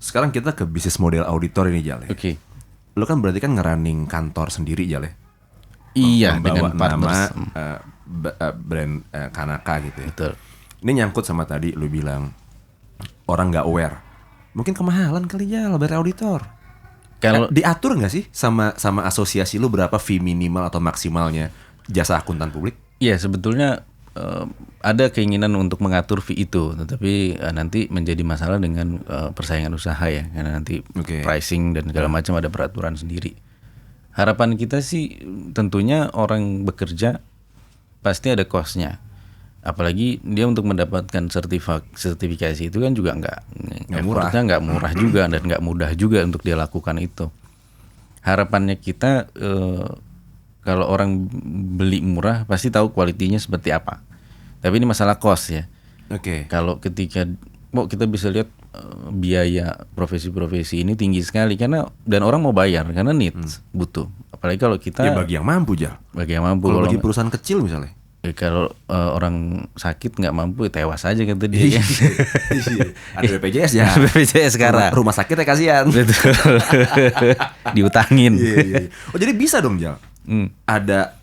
sekarang kita ke bisnis model auditor ini Jal ya. Oke. Lo kan berarti kan ngerunning kantor sendiri Jal ya. Iya, Membawa dengan partners. nama brand Kanaka gitu ya. Betul. Ini nyangkut sama tadi lu bilang orang nggak aware. Mungkin kemahalan kali Jal bayar auditor. Kalau Diatur nggak sih sama asosiasi lu berapa fee minimal atau maksimalnya jasa akuntan publik? ya sebetulnya ada keinginan untuk mengatur fee itu, tetapi nanti menjadi masalah dengan persaingan usaha ya, karena nanti Oke. pricing dan segala macam ada peraturan sendiri. Harapan kita sih tentunya orang bekerja pasti ada cost-nya. Apalagi dia untuk mendapatkan sertifikasi itu kan juga nggak murah. effortnya nggak murah juga dan nggak mudah juga untuk dia lakukan itu. Harapannya kita kalau orang beli murah pasti tahu kualitinya seperti apa. Tapi ini masalah cost ya. Oke. Kalau ketika kita bisa lihat biaya profesi-profesi ini tinggi sekali karena dan orang mau bayar karena needs butuh. Apalagi kalau kita Ya bagi yang mampu Jal. bagi yang mampu. Kalau Kalau bagi perusahaan kecil misalnya. kalau orang sakit nggak mampu tewas aja kata dia. Kan? Ada BPJS ya. BPJS sekarang. Rumah sakitnya kasihan. Betul. Diutangin. Iya. Oh jadi bisa dong Jal. Ada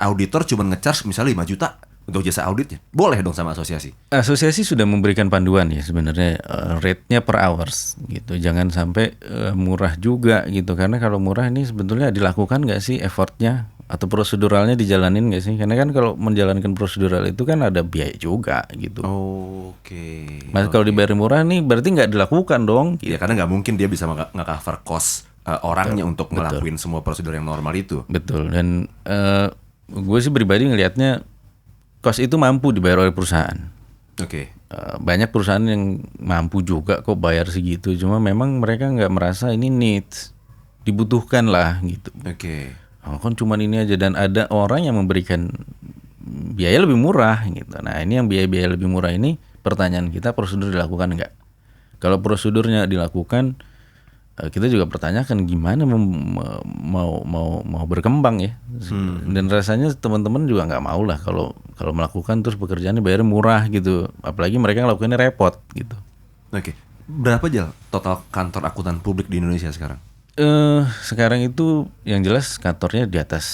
auditor cuma nge-charge misalnya 5 juta untuk jasa auditnya. Boleh dong sama asosiasi. Asosiasi sudah memberikan panduan ya sebenarnya rate-nya per hours gitu. Jangan sampai murah juga gitu karena kalau murah ini sebetulnya dilakukan nggak sih effortnya atau proseduralnya dijalanin nggak sih? Karena kan kalau menjalankan prosedural itu kan ada biaya juga gitu. Oke. Mas kalau dibayar murah nih berarti nggak dilakukan dong. Gitu. Ya karena nggak mungkin dia bisa nge-cover cost orangnya untuk ngelakuin semua prosedur yang normal itu. Betul. Dan gue sih pribadi ngelihatnya cost itu mampu dibayar oleh perusahaan. Oke. Banyak perusahaan yang mampu juga kok bayar segitu. Cuma memang mereka nggak merasa ini needs, dibutuhkan lah gitu. Oke. Oh, kan cuma ini aja dan ada orang yang memberikan biaya lebih murah gitu. Nah ini yang biaya-biaya lebih murah ini pertanyaan kita prosedur dilakukan nggak? Kalau prosedurnya dilakukan, kita juga pertanyakan gimana mau berkembang ya. Dan rasanya teman-teman juga nggak mau lah kalau melakukan terus pekerjaannya bayarnya murah gitu. Apalagi mereka ngelakuinnya repot gitu. Oke. Berapa Jal total kantor akuntan publik di Indonesia sekarang? Sekarang itu yang jelas kantornya di atas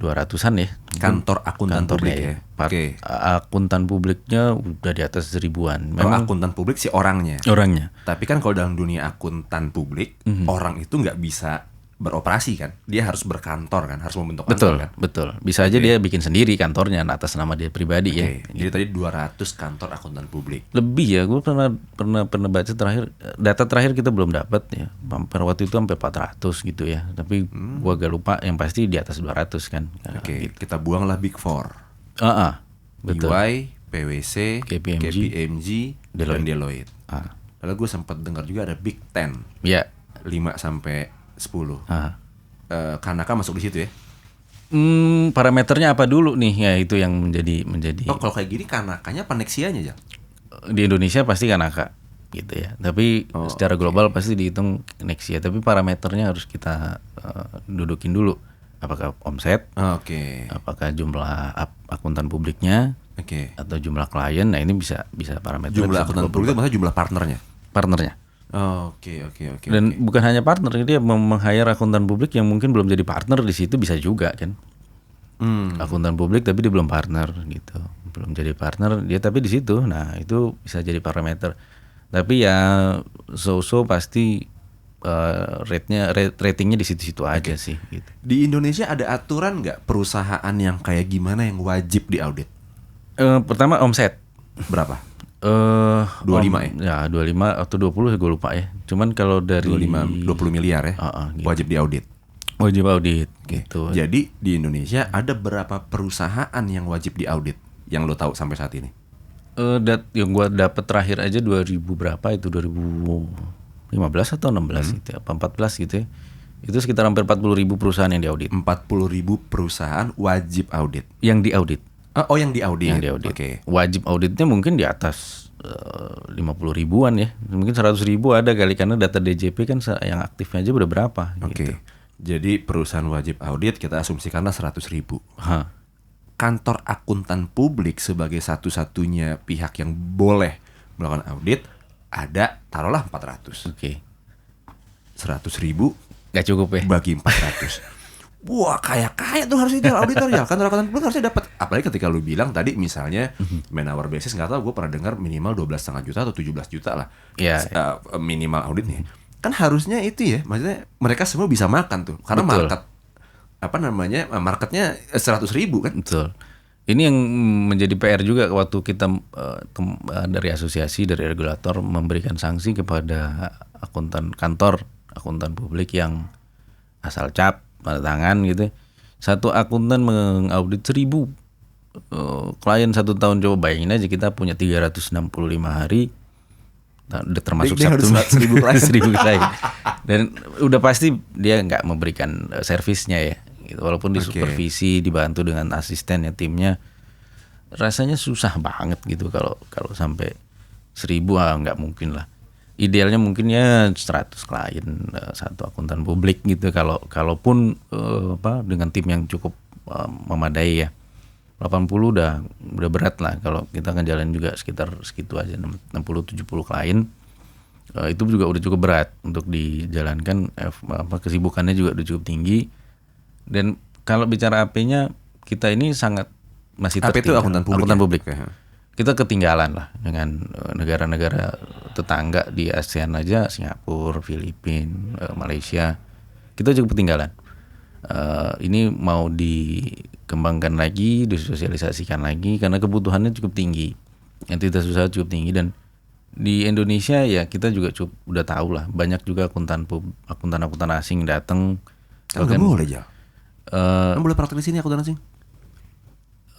200-an ya. Kantor akuntan Kantornya publik ya. Oke. Akuntan publiknya udah di atas 1000-an. Kalau Memang akuntan publik sih orangnya. orangnya. Tapi kan kalau dalam dunia akuntan publik, orang itu nggak bisa beroperasi kan. Dia harus berkantor kan, harus membentuk kantor kan. Betul. Bisa aja dia bikin sendiri kantornya atas nama dia pribadi ya. Oke. Jadi tadi 200 kantor akuntan publik. Lebih ya, gue pernah baca terakhir data terakhir kita belum dapat ya. Pada waktu itu sampai 400 gitu ya. Tapi gue agak lupa yang pasti di atas 200 kan. Oke, kita buanglah Big Four. Betul. EY, PwC, KPMG, dan Deloitte. Lalu gue sempat dengar juga ada Big Ten. Ya. 5 sampai 10. Kanaka masuk di situ ya. Parameternya apa dulu nih? Ya itu yang menjadi Oh, kalau kayak gini Kanakanya apa Nexianya aja? di Indonesia pasti Kanaka gitu ya. Tapi secara global pasti dihitung Nexia. Tapi parameternya harus kita dudukin dulu. Apakah omset? Oke. Apakah jumlah akuntan publiknya? Oke. Atau jumlah klien? Nah ini bisa parameter. Jumlah akuntan publik itu maksudnya jumlah partnernya. Oke. Dan bukan hanya partner, dia meng-hire akuntan publik yang mungkin belum jadi partner di situ bisa juga kan. Akuntan publik tapi dia belum partner gitu. Belum jadi partner dia tapi di situ. Nah, itu bisa jadi parameter. Tapi ya so pasti ratingnya di situ-situ aja sih gitu. Di Indonesia ada aturan nggak perusahaan yang kayak gimana yang wajib diaudit? Pertama omset. Berapa? 25 ya? Ya 25 atau 20 gue lupa ya. Cuman kalau dari 20 miliar ya. Gitu. Wajib diaudit. Wajib audit gitu. Jadi di Indonesia ada berapa perusahaan yang wajib diaudit yang lo tahu sampai saat ini? Yang gue dapat terakhir aja 2000 berapa itu 2015 atau 16 gitu ya, apa 14 gitu ya. Itu sekitar hampir 40.000 perusahaan yang diaudit. 40.000 perusahaan wajib audit. Yang diaudit. Yang diaudit. Oke. Wajib auditnya mungkin di atas 50 ribuan ya. Mungkin 100 ribu ada kali karena data DJP kan yang aktifnya aja udah berapa. Oke. Gitu. Jadi perusahaan wajib audit kita asumsikanlah 100 ribu. Kantor akuntan publik sebagai satu-satunya pihak yang boleh melakukan audit ada taruhlah 400. Oke. 100.000 Gak cukup ya? bagi 400. Wah, kaya tuh harus itu auditor ya. Kantor akuntan publik harusnya dapat. Apalagi ketika lu bilang tadi misalnya man hour basis, nggak tahu, gue pernah dengar minimal 12,5 juta atau 17 juta lah. Iya. Minimal auditnya. Kan harusnya itu ya, maksudnya mereka semua bisa makan tuh. Karena Betul. marketnya 100.000 kan. Betul. Ini yang menjadi PR juga waktu kita dari asosiasi, dari regulator memberikan sanksi kepada akuntan publik yang asal cap, tanda tangan gitu. Satu akuntan mengaudit 1.000 klien 1 tahun. Coba bayangin aja, kita punya 365 hari, udah termasuk Dia Sabtu, harus 1.000 klien. 1.000 klien. Dan udah pasti dia nggak memberikan servisnya ya. Gitu. Walaupun disupervisi, dibantu dengan asistennya, timnya, rasanya susah banget gitu kalau sampai 1.000 nggak mungkin lah. Idealnya mungkin ya 100 klien satu akuntan publik gitu, kalaupun dengan tim yang cukup memadai ya. 80 udah berat lah, kalau kita akan jalan juga sekitar segitu aja, 60-70 klien. Itu juga udah cukup berat untuk dijalankan, kesibukannya juga udah cukup tinggi. Dan kalau bicara AP-nya, kita ini masih AP itu akuntan publik. Ya? Kita ketinggalan lah dengan negara-negara tetangga di ASEAN aja, Singapura, Filipina, Malaysia. Kita cukup ketinggalan. Ini mau dikembangkan lagi, disosialisasikan lagi, karena kebutuhannya cukup tinggi, entitas usaha cukup tinggi. Dan di Indonesia ya kita juga udah tahu lah, banyak juga akuntan asing datang. Nggak boleh aja. Boleh praktek di sini akuntan asing?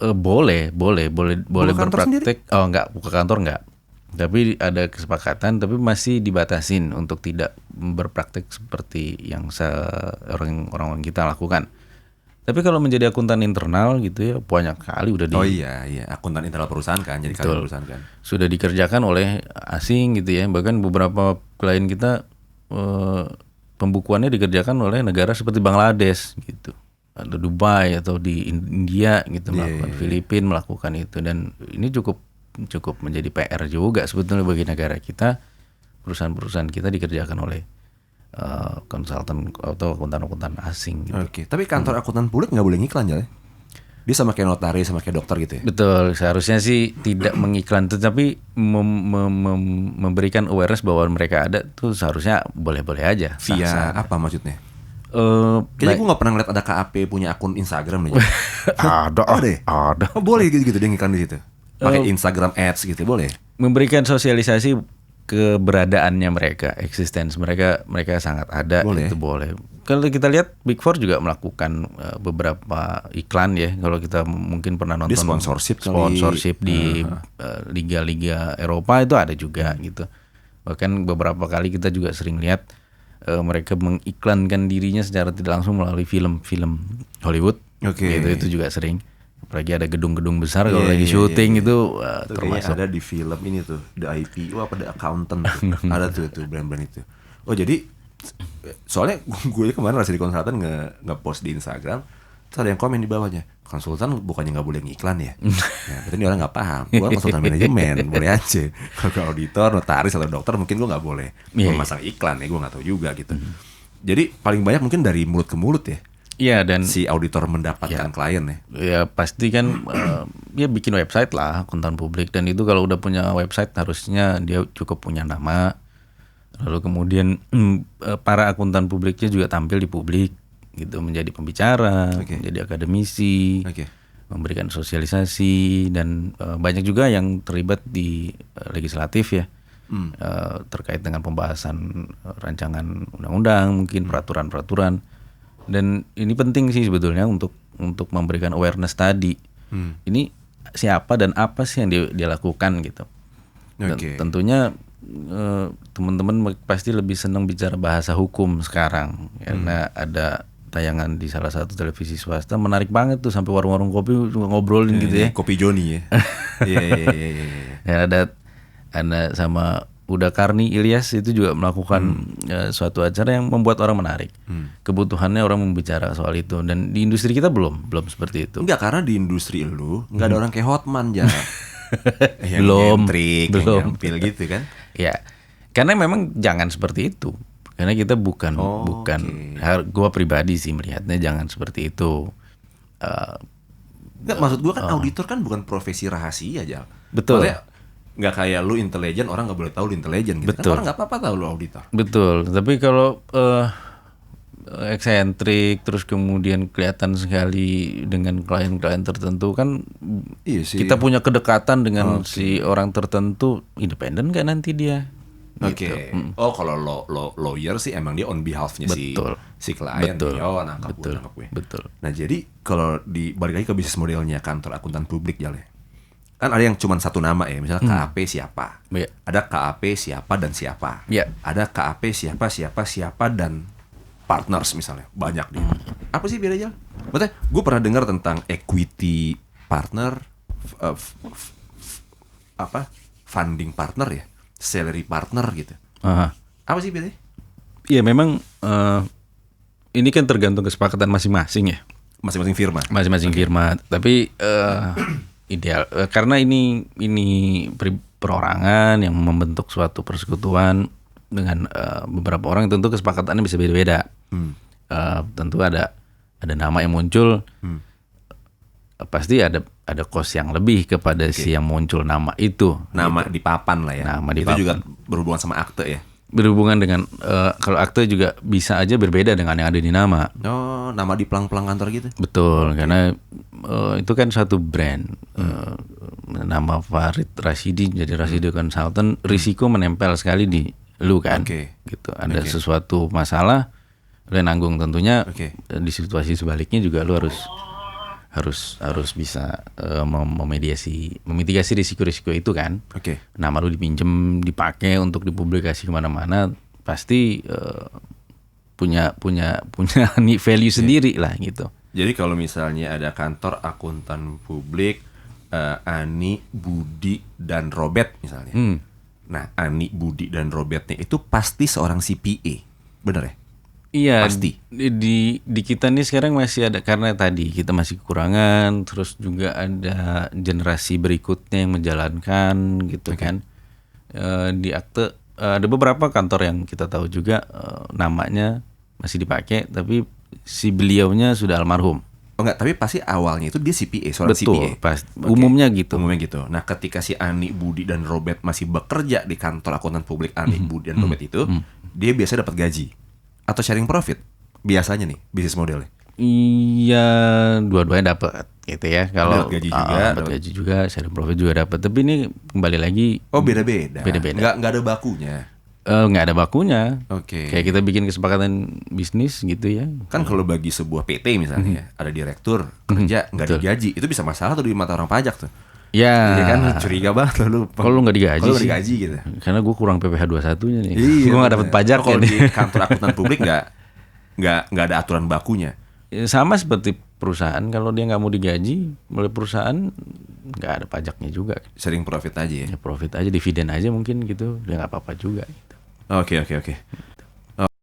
Boleh berpraktek. Oh enggak, buka kantor enggak. Tapi ada kesepakatan, tapi masih dibatasin untuk tidak berpraktek seperti yang orang kita lakukan. Tapi kalau menjadi akuntan internal gitu ya, banyak kali udah Oh iya, akuntan internal perusahaan kan, jadi kalian perusahaan kan. Sudah dikerjakan oleh asing gitu ya. Bahkan beberapa klien kita pembukuannya dikerjakan oleh negara seperti Bangladesh gitu, atau Dubai, atau di India gitu, melakukan Filipina melakukan itu. Dan ini cukup menjadi PR juga sebetulnya bagi negara kita. Perusahaan-perusahaan kita dikerjakan oleh konsultan atau akuntan asing gitu. Oke, tapi kantor akuntan publik nggak boleh ngiklan ya? Dia sama kayak notaris, sama kayak dokter gitu ya? Betul, seharusnya sih tidak mengiklan, tetapi memberikan awareness bahwa mereka ada tuh seharusnya boleh-boleh aja. Via apa maksudnya? Kayaknya gue gak pernah ngeliat ada KAP punya akun Instagram nih. Ada. Oh, boleh gitu dia ngiklan di situ. Pakai Instagram Ads gitu, boleh. Memberikan sosialisasi keberadaannya mereka, eksistensi mereka sangat ada, boleh. Itu boleh. Kalau kita lihat Big Four juga melakukan beberapa iklan ya. Kalau kita mungkin pernah nonton sponsorship di liga-liga Eropa itu ada juga gitu. Bahkan beberapa kali kita juga sering lihat mereka mengiklankan dirinya secara tidak langsung melalui film-film Hollywood. Itu juga sering. Apalagi ada gedung-gedung besar kalau lagi syuting itu termasuk. Ada di film ini tuh, The IP, The Accountant tuh. Ada tuh brand-brand itu. Oh jadi soalnya gue kemarin masih di konsultan nge-post di Instagram, terus ada yang komen di bawahnya, konsultan bukannya nggak boleh ngiklan ya? Nah, berarti ini orang nggak paham. Gue konsultan manajemen boleh aja. Kalau auditor, notaris atau dokter mungkin gue nggak boleh memasang iklan ya, gue nggak tahu juga gitu. Jadi paling banyak mungkin dari mulut ke mulut ya. Iya, dan si auditor mendapatkan klien ya. Ya pasti kan dia bikin website lah, akuntan publik, dan itu kalau udah punya website harusnya dia cukup punya nama. Lalu kemudian para akuntan publiknya juga tampil di publik gitu, menjadi pembicara, menjadi akademisi, memberikan sosialisasi, dan banyak juga yang terlibat di legislatif ya. Terkait dengan pembahasan rancangan undang-undang, mungkin peraturan-peraturan. Dan ini penting sih sebetulnya untuk memberikan awareness tadi. Ini siapa dan apa sih yang dia lakukan gitu. Dan tentunya teman-teman pasti lebih senang bicara bahasa hukum sekarang, karena ada tayangan di salah satu televisi swasta menarik banget tuh, sampai warung-warung kopi ngobrolin gitu ya. Kopi Joni ya. Ya ada sama Uda Karni Ilyas itu juga melakukan suatu acara yang membuat orang menarik. Kebutuhannya orang membicara soal itu, dan di industri kita belum seperti itu. Enggak, karena di industri lu enggak ada orang kayak Hotman ya. belum nyentrik, yang nyampil gitu kan. Ya. Karena memang jangan seperti itu. Karena kita bukan gua pribadi sih melihatnya jangan seperti itu. Nggak, maksud gue kan auditor kan bukan profesi rahasia aja. Betul. Maksudnya nggak kayak lu intelijen, orang nggak boleh tahu lu intelijen gitu. Betul. Kan orang nggak apa-apa tahu lu auditor. Betul. Tapi kalau eksentrik terus kemudian kelihatan sekali dengan klien-klien tertentu kan, Iya sih. kita punya kedekatan dengan si orang tertentu, independen nggak nanti dia? Oke. Gitu. Oh, kalau lawyer sih emang dia on behalf-nya Betul. si klien. Betul. Oh, nangkap Betul. gue. Betul. Nah, jadi kalau balik lagi ke bisnis modelnya kantor akuntan publik ya, kan ada yang cuma satu nama ya, misalnya KAP siapa. Iya. Ada KAP siapa dan siapa. Iya. Ada KAP siapa dan partners misalnya. Banyak dia. Apa sih bedanya? Maksudnya gue pernah dengar tentang equity partner, funding partner ya, salary partner gitu. Aha. Apa sih bedanya? Iya memang ini kan tergantung kesepakatan masing-masing ya. Masing-masing firma. Masing-masing firma. Tapi ideal karena ini perorangan yang membentuk suatu persekutuan dengan beberapa orang, tentu kesepakatannya bisa beda-beda. Tentu ada nama yang muncul. Pasti ada cost yang lebih kepada si yang muncul nama itu. Nama di papan lah ya. Nama di itu papan. juga berhubungan sama akte ya. Berhubungan dengan kalau akte juga bisa aja berbeda dengan yang ada di nama. Oh, nama di pelang-pelang kantor gitu. Betul, karena itu kan satu brand. Nama Farid Rashidi jadi Rashidi Consultant, risiko menempel sekali di lu kan. Gitu. Ada sesuatu masalah, lu yang nanggung tentunya. Di situasi sebaliknya juga lu harus bisa memitigasi risiko-risiko itu kan. Nama lu dipinjem, dipakai untuk dipublikasi kemana-mana, pasti punya value sendiri lah gitu. Jadi kalau misalnya ada kantor akuntan publik Ani, Budi, dan Robert misalnya. Nah, Ani, Budi, dan Robertnya itu pasti seorang CPA, bener ya? Iya, pasti. Di kita nih sekarang masih ada, karena tadi kita masih kekurangan, terus juga ada generasi berikutnya yang menjalankan gitu kan. Di akte ada beberapa kantor yang kita tahu juga namanya masih dipakai, tapi si beliaunya sudah almarhum. Oh enggak, tapi pasti awalnya itu dia CPA, seorang Betul, CPA. Umumnya gitu. Umumnya gitu. Nah, ketika si Ani, Budi, dan Robert masih bekerja di kantor akuntan publik Ani, Budi, dan Robert itu, dia biasanya dapat gaji atau sharing profit. Biasanya nih bisnis modelnya. Iya, dua-duanya dapat gitu ya. Kalau dapat gaji juga, dapat gaji juga, sharing profit juga dapat. Tapi ini kembali lagi beda-beda. Beda-beda. Enggak ada bakunya. Nggak ada bakunya. Kayak Oke. kita bikin kesepakatan bisnis gitu ya. Kan kalau bagi sebuah PT misalnya ada direktur kerja nggak digaji, itu bisa masalah tuh di mata orang pajak tuh. Ya. Iya kan, curiga banget lu. Kalau nggak digaji Kalau sih. digaji gitu. Karena gue kurang PPh 21-nya nih. Iya, Gue nggak dapat pajak kalau nih. di kantor akuntan publik nggak ada aturan bakunya. Sama seperti perusahaan, kalau dia nggak mau digaji oleh perusahaan, nggak ada pajaknya juga. Sharing profit aja ya. Ya profit aja, dividen aja mungkin gitu, ya nggak apa-apa juga. Gitu. Oke.